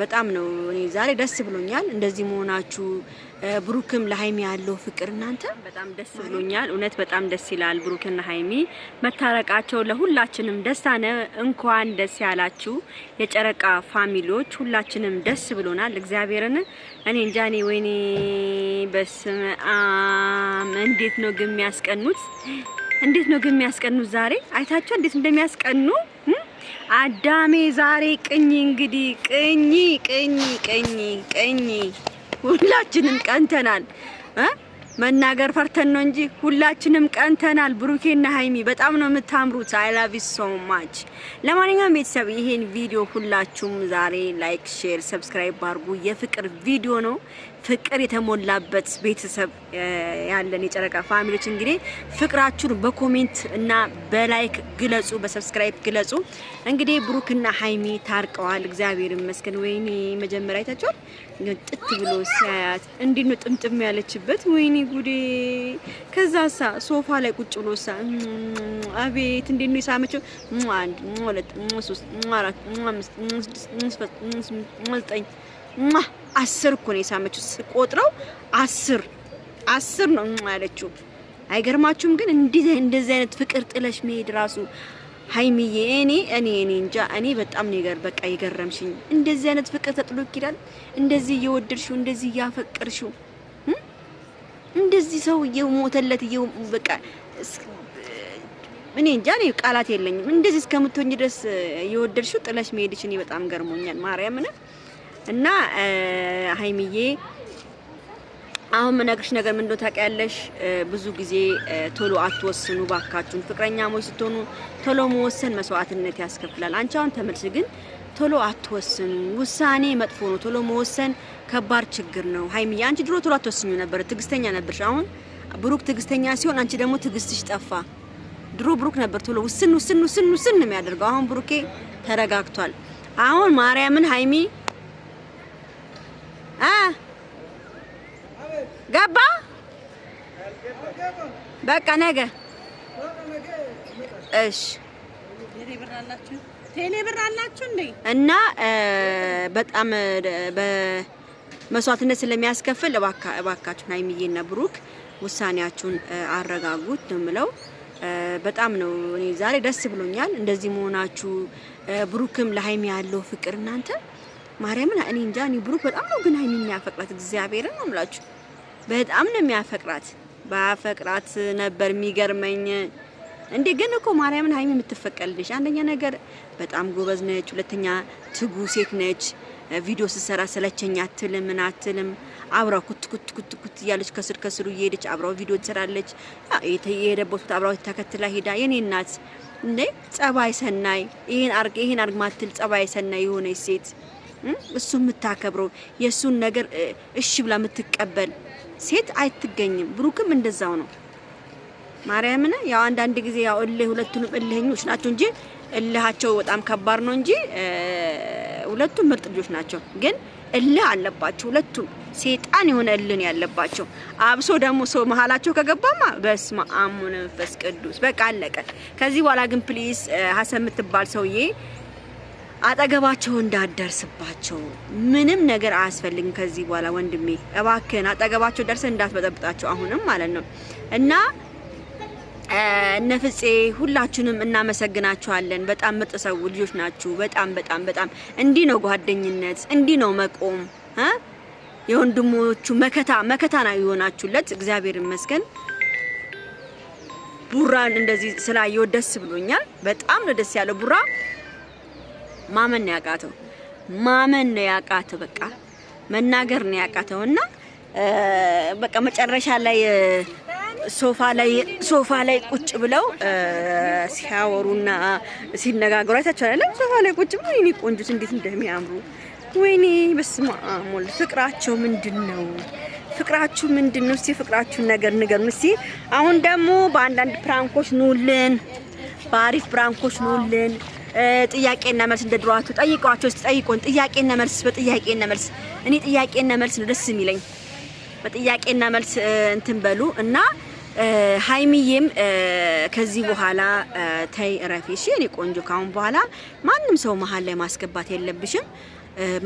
በጣም ነው እኔ ዛሬ ደስ ብሎኛል እንደዚህ መሆናችሁ ብሩክም ለሃይሚ ያለው ፍቅር እናንተ በጣም ደስ ብሎኛል እውነት በጣም ደስ ይላል ብሩክና ሃይሚ መታረቃቸው ለሁላችንም ደስታ ነው እንኳን ደስ ያላችሁ የጨረቃ ፋሚሊዎች ሁላችንም ደስ ብሎናል እግዚአብሔርን እኔ እንጃኔ ወይኔ በስመ አብ እንዴት ነው ግን የሚያስቀኑት ዛሬ አይታችሁ እንዴት እንደሚያስቀኑ አዳሜ ዛሬ ቅኝ እንግዲህ ቅኝ ሁላችንም ቀንተናል መናገር ፈርተን ነው እንጂ ሁላችንም ቀንተናል ብሩኬና ሃይሚ በጣም ነው የምታምሩት I love you so much ለማንኛውም ቤተሰብ ይሄን ቪዲዮ ሁላችሁም ዛሬ ላይክ ሼር ሰብስክራይብ አድርጉ የፍቅር ቪዲዮ ነው ፍቅር የተሞላበት ቤተሰብ ያለን የጨረቃ ፋሚሊዎች እንግዲህ ፍቅራችሁን በኮሜንት እና በላይክ ግለጹ በሰብስክራይብ ግለጹ እንግዲህ ብሩክና ሃይሚ ታርቀዋል እግዚአብሔር ይመስገን ወይኔ መጀመሪያ አይታችኋል ጥጥ ብሎ ሲያያት እንዴት ነው ጥምጥም ያለችበት ወይኔ ጉዴ ከዛሳ ሶፋ ላይ ቁጭ ብሎሳ አቤት እንዴት ነው የሳመችው 1 2 3 4 5 10 እኮ ነው የሳመችው ቆጥረው 10 ነው ያለችው አይገርማችሁም ግን እንደዚህ አይነት ፍቅር ጥለሽ መሄድ ራሱ ሃይሚዬ እኔ እንጃ እኔ በጣም ነገር በቃ ይገረምሽኝ እንደዚህ አይነት ፍቅር ተጥሎ ይላል እንደዚህ እየወደድሽው እንደዚህ እያፈቀርሽው እንደዚህ ሰው እየሞተለት በቃ እኔ እንጃ እኔ ቃላት የለኝም እንደዚህ እስከምትሆኝ ድረስ እየወደድሽው ጥለሽ መሄድሽ እኔ በጣም ገርሞኛል ማርያምን እና ሃይሚዬ አሁን መነግርሽ ነገር ምን እንደሆነ ታውቂያለሽ ብዙ ጊዜ ቶሎ አትወስኑ ባካችሁን ፍቅረኛሞች ስትሆኑ ቶሎ መወሰን መስዋዕትነት ያስከፍላል አንቺ አሁን ተመልሽ ግን ቶሎ አትወስኑ ውሳኔ መጥፎ ነው ቶሎ መወሰን ከባድ ችግር ነው ሃይሚዬ አንቺ ድሮ ቶሎ አትወስኙ ነበር ትግስተኛ ነበርሽ አሁን ብሩክ ትግስተኛ ሲሆን አንቺ ደግሞ ትግስትሽ ጠፋ ድሮ ብሩክ ነበር ቶሎ ውስን ነው የሚያደርገው አሁን ብሩኬ ተረጋግቷል አሁን ማርያምን ሃይሚ ገባ በቃ ነገ እሺ ቴሌ ብር አላችሁ እንዴ እና በጣም በመስዋዕትነት ስለሚያስከፍል እባካችሁ ሃይሚዬና ብሩክ ውሳኔያችሁን አረጋጉት ነው የምለው በጣም ነው እኔ ዛሬ ደስ ብሎኛል እንደዚህ መሆናችሁ ብሩክም ለሃይሚ ያለው ፍቅር እናንተ ማርያምን እኔ እንጃ እኔ ብሩክ በጣም ነው ግን ሃይሚን የሚያፈቅራት እግዚአብሔርን ነው የምላችሁ በጣም ነው የሚያፈቅራት ባፈቅራት ነበር የሚገርመኝ እንዴ ግን እኮ ማርያምን ሃይሚ የምትፈቀልልሽ አንደኛ ነገር በጣም ጎበዝ ነች ሁለተኛ ትጉ ሴት ነች ቪዲዮ ሲሰራ ስለቸኛ አትልም አብራው ኩት ያለች ከስሩ እየሄደች አብራው ቪዲዮ ትሰራለች የሄደበት አብራው ተከትላ ሄዳ የኔ እናት እንዴ ጸባይ ሰናይ ይሄን አርግ ማትል ጸባይ ሰናይ የሆነች ሴት እሱ የምታከብረው የሱን ነገር እሺ ብላ የምትቀበል ሴት አይትገኝም ብሩክም እንደዛው ነው ማርያምን ያው አንድ ጊዜ ያው ሁለቱንም እልህኞች ናቸው እንጂ እልሃቸው በጣም ከባድ ነው እንጂ ሁለቱም ምርጥ ልጆች ናቸው ግን እልህ አለባቸው ሁለቱም ሴጣን የሆነ እልህን ያለባቸው አብሶ ደግሞ ሰው መሃላቸው ከገባማ በስመ አብ ወመንፈስ ቅዱስ በቃ አለቀ ከዚህ በኋላ ግን ፕሊዝ ሀሰን የምትባል ሰውዬ አጠገባቸው እንዳደርስባቸው ምንም ነገር አያስፈልግም ከዚህ በኋላ ወንድሜ እባክህን አጠገባቸው ደርሰን እንዳትበጠብጣቸው አሁንም ማለት ነው እና ነፍጼ ሁላችሁንም እናመሰግናችኋለን በጣም ምርጥ ሰው ልጆች ናችሁ በጣም እንዲ ነው ጓደኝነት እንዲ ነው መቆም የወንድሞቹ መከታ ነው የሆናችሁለት እግዚአብሔር ይመስገን ቡራን እንደዚህ ስላየው ደስ ብሎኛል በጣም ነው ደስ ያለው ቡራ ማመን ነው ያቃተው በቃ መናገር ነው ያቃተውና በቃ መጨረሻ ላይ ሶፋ ላይ ቁጭ ብለው ሲያወሩና ሲነጋገሩ አይታችኋል ሶፋ ላይ ቁጭ ብለው ይሄ ቆንጆት እንዴት እንደሚያምሩ ወይኔ በስመ አብ ፍቅራቸው ምንድነው እስቲ ፍቅራችሁን ነገር ንገሩን እስቲ አሁን ደግሞ በአንዳንድ ፕራንኮች ኑልን ባሪፍ ፕራንኮች ኑልን ጥያቄና መልስ እንደድሯችሁ ጠይቋቸው ጠይቆን ጥያቄና መልስ በጥያቄና መልስ እኔ ጥያቄና መልስ ነው ደስ የሚለኝ በጥያቄና መልስ እንትን በሉ እና ሃይሚዬም ከዚህ በኋላ ታይ ረፊ እሺ እኔ ቆንጆ ካሁን በኋላ ማንንም ሰው መሃል ላይ ማስገባት የለብሽም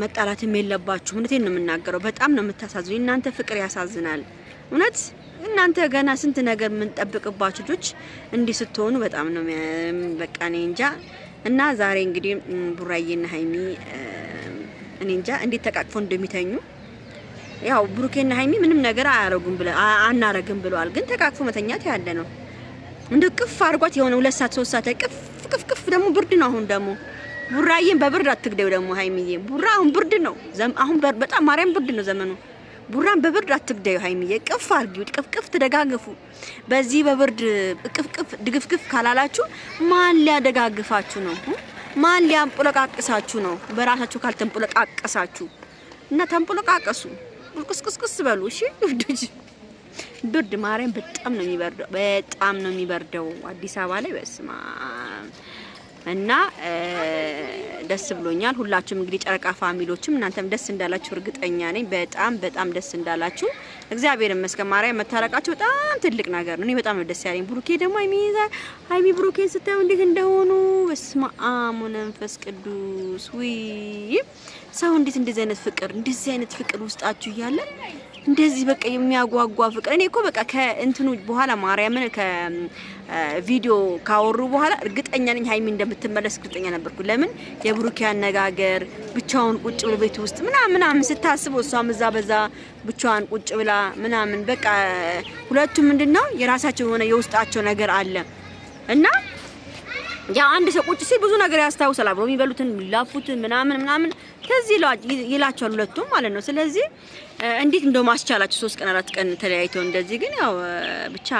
መጣላትም የለባችሁ። እውነቴን ነው የምናገረው። በጣም ነው የምታሳዝኑ። እናንተ ፍቅር ያሳዝናል እውነት። እናንተ ገና ስንት ነገር ምን ጠብቅባችሁ ልጆች እንዲህ ስትሆኑ በጣም ነው በቃ እኔ እንጃ። እና ዛሬ እንግዲህ ቡራዬና ሀይሚ እኔ እንጃ እንዴት ተቃቅፎ እንደሚተኙ። ያው ብሩኬና ሀይሚ ምንም ነገር አናረግም ብለዋል፣ ግን ተቃቅፎ መተኛት ያለ ነው። እንደ ቅፍ አድርጓት የሆነ 2 ሰዓት 3 ሰዓት ቅፍ ደግሞ ብርድ ነው። አሁን ደግሞ ቡራዬን በብርድ አትግደው ደግሞ ሀይሚዬ። ቡራ አሁን ብርድ ነው አሁን በጣም ማርያም ብርድ ነው ዘመኑ። ቡራን በብርድ አትግደው ሀይሚዬ። ቅፍ አድርጊው፣ ቅፍ ተደጋግፉ። በዚህ በብርድ ቅፍ ድግፍግፍ ካላላችሁ ማን ሊያደጋግፋችሁ ነው? ማን ሊያንቆለቃቅሳችሁ ነው? በራሳችሁ ካልተንቆለቃቀሳችሁ እና ተንቆለቃቀሱ፣ ቁስቁስቁስ በሉ እሺ ውዶች። ብርድ ማርያም በጣም ነው የሚበርደው፣ በጣም ነው የሚበርደው አዲስ አበባ ላይ በስማ እና ደስ ብሎኛል። ሁላችሁም እንግዲህ ጨረቃ ፋሚሊዎችም እናንተም ደስ እንዳላችሁ እርግጠኛ ነኝ። በጣም ደስ እንዳላችሁ እግዚአብሔር ይመስገን። ማርያም መታረቃችሁ በጣም ትልቅ ነገር ነው። እኔ በጣም ነው ደስ ያለኝ። ብሩኬ ደግሞ ሀይሚ ብሩኬን ስታዩ እንዴት እንደሆኑ በስመ አብ ወመንፈስ ቅዱስ። ውይ ሰው እንዴት እንደዚህ አይነት ፍቅር ውስጣችሁ እያለ እንደዚህ በቃ የሚያጓጓ ፍቅር። እኔ እኮ በቃ ከእንትኑ በኋላ ማርያምን ከቪዲዮ ካወሩ በኋላ እርግጠኛ ነኝ ሀይሚ እንደምትመለስ እርግጠኛ ነበርኩ። ለምን የብሩኬ አነጋገር ብቻውን ቁጭ ብሎ ቤት ውስጥ ምናምን ስታስበው እሷም እዛ በዛ ብቻዋን ቁጭ ብላ ምናምን በቃ ሁለቱም ምንድነው የራሳቸው የሆነ የውስጣቸው ነገር አለ እና ያ አንድ ሰው ቁጭ ሲል ብዙ ነገር ያስታውሳል። አብረው የሚበሉትን የሚላፉትን ምናምን ከዚህ ይላቸዋል ሁለቱም ማለት ነው። ስለዚህ እንዴት እንደው ማስቻላችሁ 3 ቀን 4 ቀን ተለያይተው እንደዚህ። ግን ያው ብቻ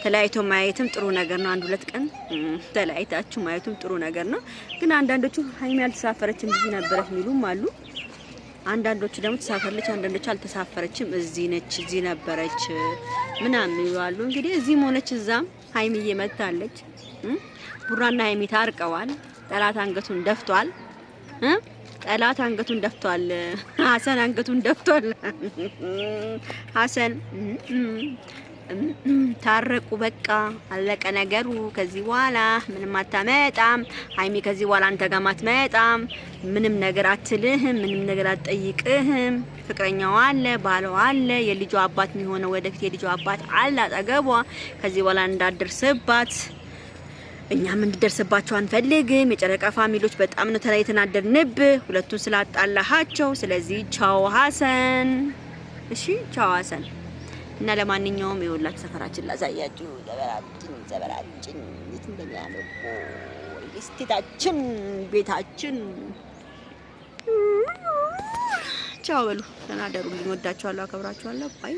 ተለያይተው ማየትም ጥሩ ነገር ነው። 1-2 ቀን ተለያይታችሁ ማየቱም ጥሩ ነገር ነው። ግን አንዳንዶቹ ሀይሚ አልተሳፈረችም እዚህ ነበረች የሚሉም አሉ። አንዳንዶቹ ደግሞ ተሳፈረች፣ አንዳንዶቹ አልተሳፈረችም እዚህ ነች እዚህ ነበረች ምናምን ይላሉ። እንግዲህ እዚህም ሆነች እዛም ሀይሚዬ መታለች። ቡራና ሀይሚ ታርቀዋል። ጠላት አንገቱን ደፍቷል። ጠላት አንገቱን ደፍቷል። ሀሰን አንገቱን ደፍቷል። ሀሰን ታረቁ። በቃ አለቀ ነገሩ። ከዚህ በኋላ ምንም አታመጣም ሀይሚ። ከዚህ በኋላ አንተ ጋር አትመጣም። ምንም ነገር አትልህም። ምንም ነገር አትጠይቅህም። ፍቅረኛው አለ፣ ባለው አለ፣ የልጇ አባት የሚሆነው ወደፊት የልጇ አባት አለ አጠገቧ። ከዚህ በኋላ እንዳደርስባት እኛም እንድደርስባቸው አንፈልግም። የጨረቃ ፋሚሊዎች በጣም ነው የተናደድንብ ሁለቱን ስላጣላሃቸው። ስለዚህ ቻው ሀሰን። እሺ ቻው ሀሰን። እና ለማንኛውም የወላችሁ ሰፈራችን ላሳያችሁ። ዘበራችን የት እንደሚያምር እስቴታችን ቤታችን። ቻው በሉ። ተናደሩልኝ። ወዳችኋለሁ፣ አከብራችኋለሁ። ባይ